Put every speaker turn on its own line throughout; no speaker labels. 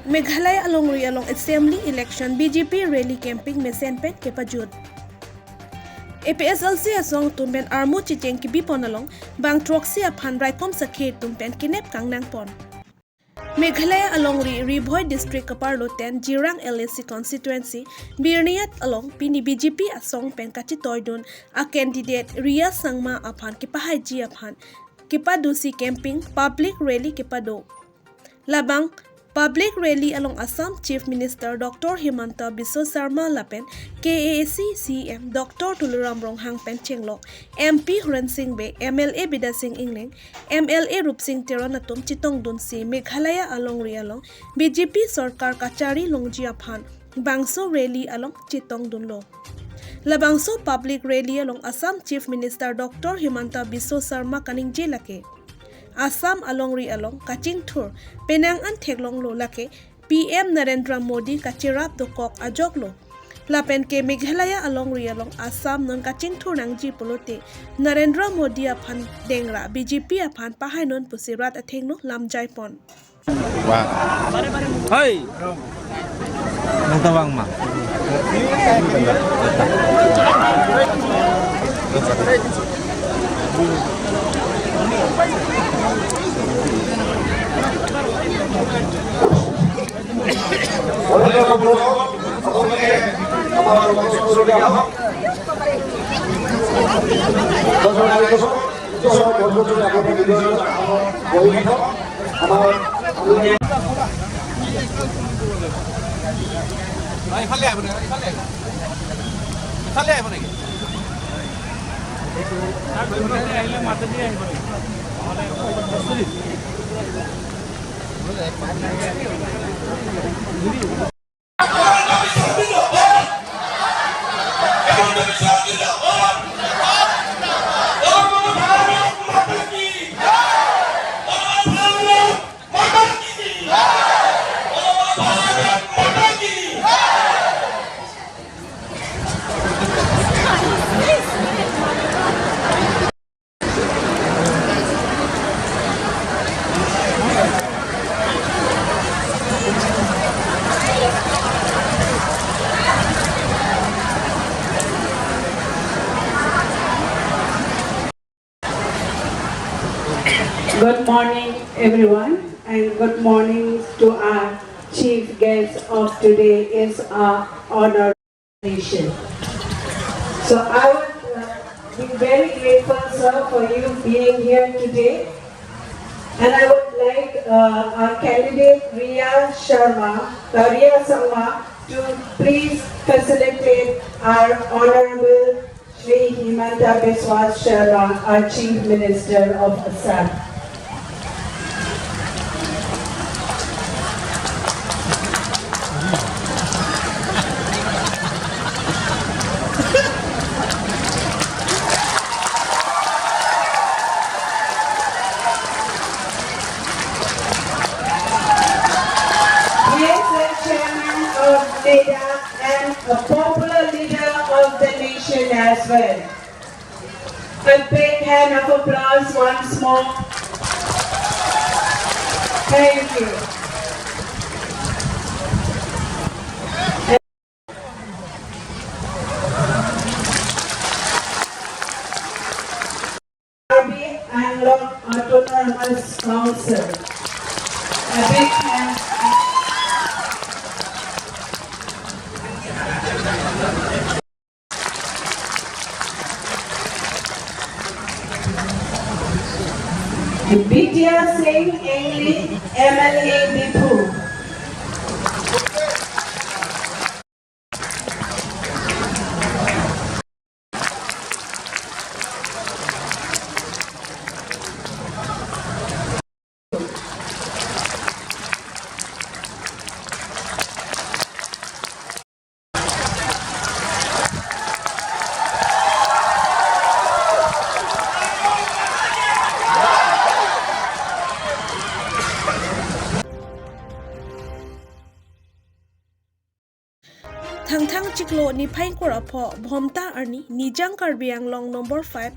Meghalaya along assembly election BJP rally camping में सेनपेन के पजूद APHLC asong tumpen armu chejeng kibipon along bang troxy aphan raikom saikhi tumpen kenep kangnang pon Meghalaya along Riboy district kaparlo 10 Jirang LAC constituency Birniat along pini BJP asong pen kachitoydun a candidate Ria Sangma aphan kipahaji aphan kipadusi camping public rally kipado labang Public rally along Assam Chief Minister Dr. Himanta Biswa Sarma Lapen, KAC CM Dr. Tuluram Ronghang Penchenglok, MP Huran Singh Be, MLA Bida Singh Ingling, MLA Rup Singh Teranatum Chitong Dunsi, Meghalaya along Rialong, BJP Sarkar Kachari Longji Aphan, Bangso rally along Chitong Dunlo. Labangso public rally along Assam Chief Minister Dr. Himanta Biswa Sarma Kaningje Lake. Assam along kaching tour penang an theklong lo lake PM Narendra Modi kachirap dokok ajok lo lapen ke Meghalaya along Assam non kaching tour nangji polote Narendra Modi aphan dengra BJP aphan pahainon pusirat athengno lamjai pon
wa hai nang tawang ma
Good morning, everyone, and good morning to our chief guest of today. Is our honored nation. So I would be very grateful, sir, for you being here today. And I would like our candidate Ria Sangma, to please facilitate our Honorable Shri Himanta Biswa Sarma, our Chief Minister of Assam. And a popular leader of the nation as well. A big hand of applause once more. Thank you. And Autonomous Council. A big hand. Vidya Singh English, MLA Bipu.
cheklo ni phain kor apho bhomta arni nijang Karbi Anglong number 5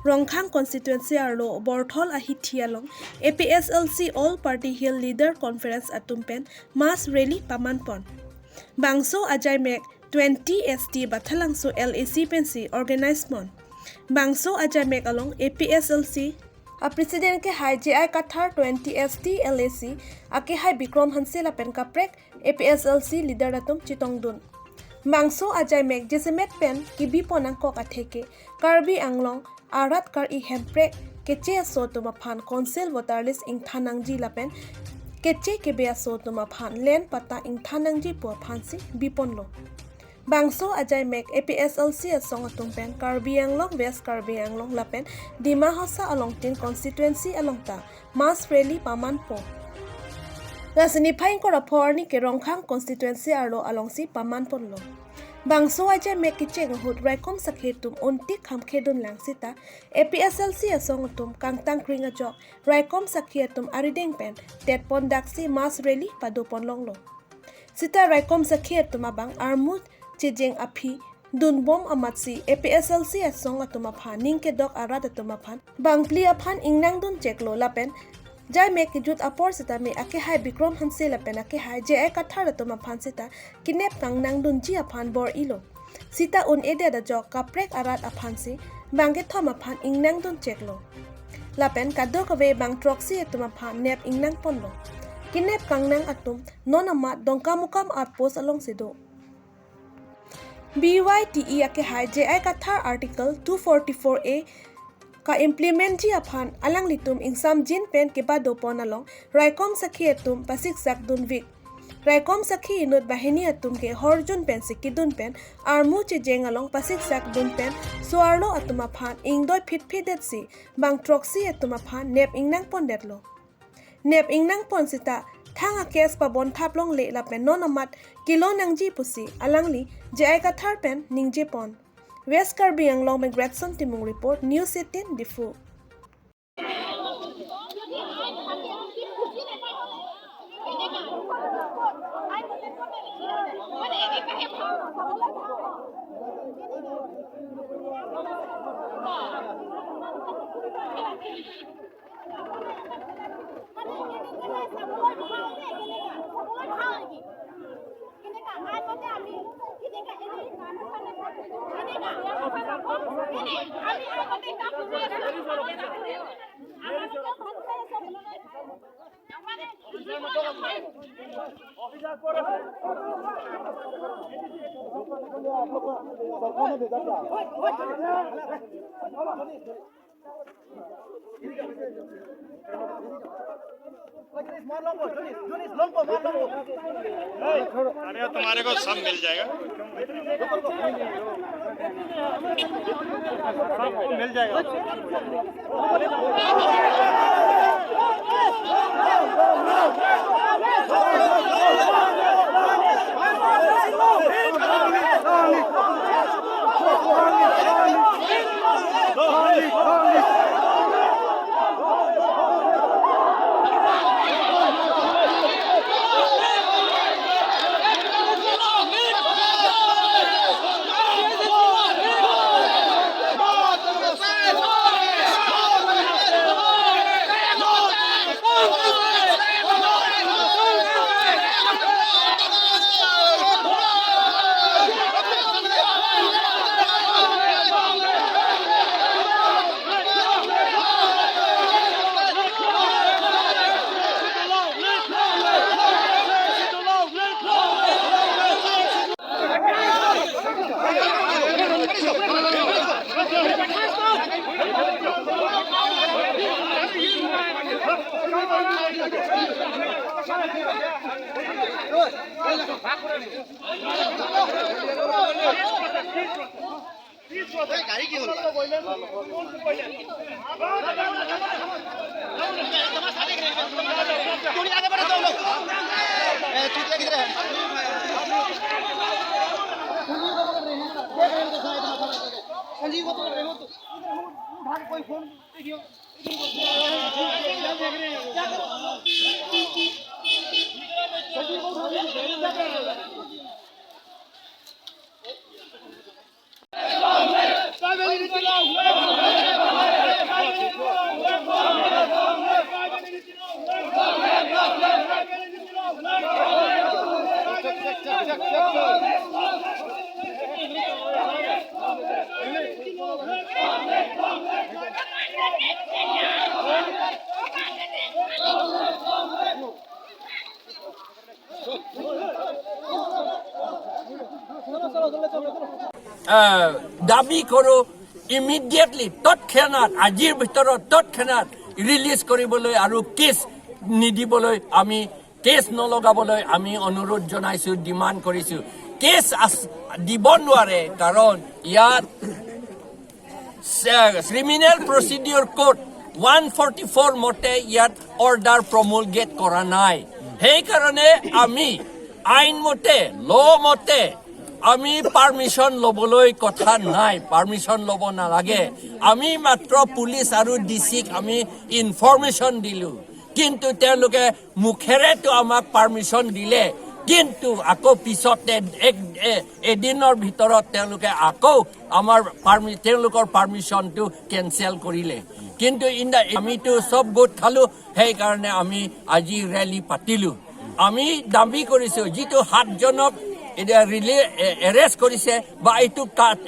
Rongkhang constituency arlo Borthol ahithialong APHLC All Party Hill Leader Conference atumpen mass rally pamanpon bangso ajai mek 20 ST bathalangso LAC pensi organize mon bangso ajai mek along APHLC a president ke hai JI Kathar 20 ST LAC ake hai Bikrom Hansela pen kaprek APHLC leader atum chitongdun bangso ajai mek jesemet pen kibipon angkok atheke Karbi Anglong arat kar I hemprek keche so tuma phan council voter list ing thanangji lapen keche kebe so tuma phan len pata ing thanangji po phansi biponlo bangso ajai mek APHLC asong atumpen Karbi Anglong West Karbi Anglong lapen Dima Hausa along tin constituency alongta mass rally paman po rasani phain ko raporni ke Rongkhang constituency arlo alongsi paman ponlo bangso ajai mek kicheng hut raikom sakhe tum onti kham khedun langsita APHLC asong tum kangnang kringa jok raikom sakhe tum arideng pen tet pondaksi mass rally padopon longlo sita raikom sakhe tum abang armut chejeng aphi dunbom amatsi APHLC asong atuma phan ningke dok arat atuma phan bangpli aphan ingnang dun cheklo lapen jai mek jut apor sita me ake hai Bikrom Hansela pen ake hai JI Kathar atuma phan sita kenep kangnang dun ji aphan bor ilo sita un ede da jok kaprek arat aphan si bangke thoma phan ingnang dun cheklo lapen kadok ave bang troxy atuma phan nep ingnang ponlo kenep kangnang atum nonamat dongkamukam outpost along sido BYTE ake hai JI Kathar article 244A ka implement ji aphan alang litum ingsam jin pen ke bado ponalong raikom sakhi atum pasik sak dun vik raikom sakhi inut bahini atum ke horjun pen sikidun pen armu chejeng along pasik sak dun pen suarlo atuma phan ingdoi phit phidet si bang troxy atuma phan nep ingnang pon detlo nep ingnang pon sita thanga kes pa bon thaplong le la pen non amat kilo nangji pusi alangli JI Kathar pen ningje pon West Karbi Anglong में Gretson Timung report News 18 Difu
अरे तुम्हारे को सब मिल जाएगा सबको मिल जाएगा गाड़ी की आगे बढ़ो तुम लोग चूतिया किधर है संजीव को पकड़ रहे हो तो उठा के कोई फोन देखियो क्या करो संजीव को उठा के
দাবী কৰোঁ ইমিডিয়েটলি তৎক্ষণাত আজিৰ ভিতৰত তৎক্ষণাত ৰিলিজ কৰিবলৈ আৰু কেছ নিদিবলৈ আমি কেছ নলগাবলৈ আমি অনুৰোধ জনাইছোঁ ডিমাণ্ড কৰিছোঁ কেছ দিব নোৱাৰে কাৰণ ইয়াত ক্ৰিমিনেল প্ৰচিডিউৰ কোড 144 মতে ইয়াত অৰ্ডাৰ প্ৰমুলগেট কৰা নাই সেইকাৰণে আমি আইন মতে ল মতে আমি পাৰ্মিশ্যন ল'বলৈ কথা নাই পাৰ্মিশ্যন ল'ব নালাগে আমি মাত্ৰ পুলিচ আৰু ডিচিক আমি ইনফৰমেশ্যন দিলোঁ কিন্তু তেওঁলোকে মুখেৰেতো আমাক পাৰ্মিশ্যন দিলে কিন্তু আকৌ পিছতে এদিনৰ ভিতৰত তেওঁলোকে আকৌ আমাৰ তেওঁলোকৰ পাৰ্মিশ্যনটো কেঞ্চেল কৰিলে কিন্তু আমিতো চব গোট খালোঁ সেইকাৰণে আমি আজি ৰেলী পাতিলোঁ আমি দাবী কৰিছোঁ যিটো 7জনক এৰেষ্ট কৰিছে বা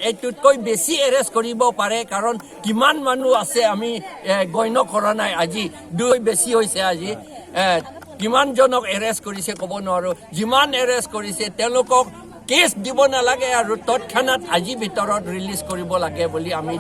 এইটোতকৈ বেছি এৰেষ্ট কৰিব পাৰে কাৰণ কিমান মানুহ আছে আমি গণ্য কৰা নাই আজি বেছি হৈছে আজি কিমানজনক এৰেষ্ট কৰিছে ক'ব নোৱাৰোঁ যিমান এৰেষ্ট কৰিছে তেওঁলোকক কেছ দিব নালাগে আৰু তৎক্ষণাত আজিৰ ভিতৰত ৰিলিজ কৰিব লাগে বুলি আমি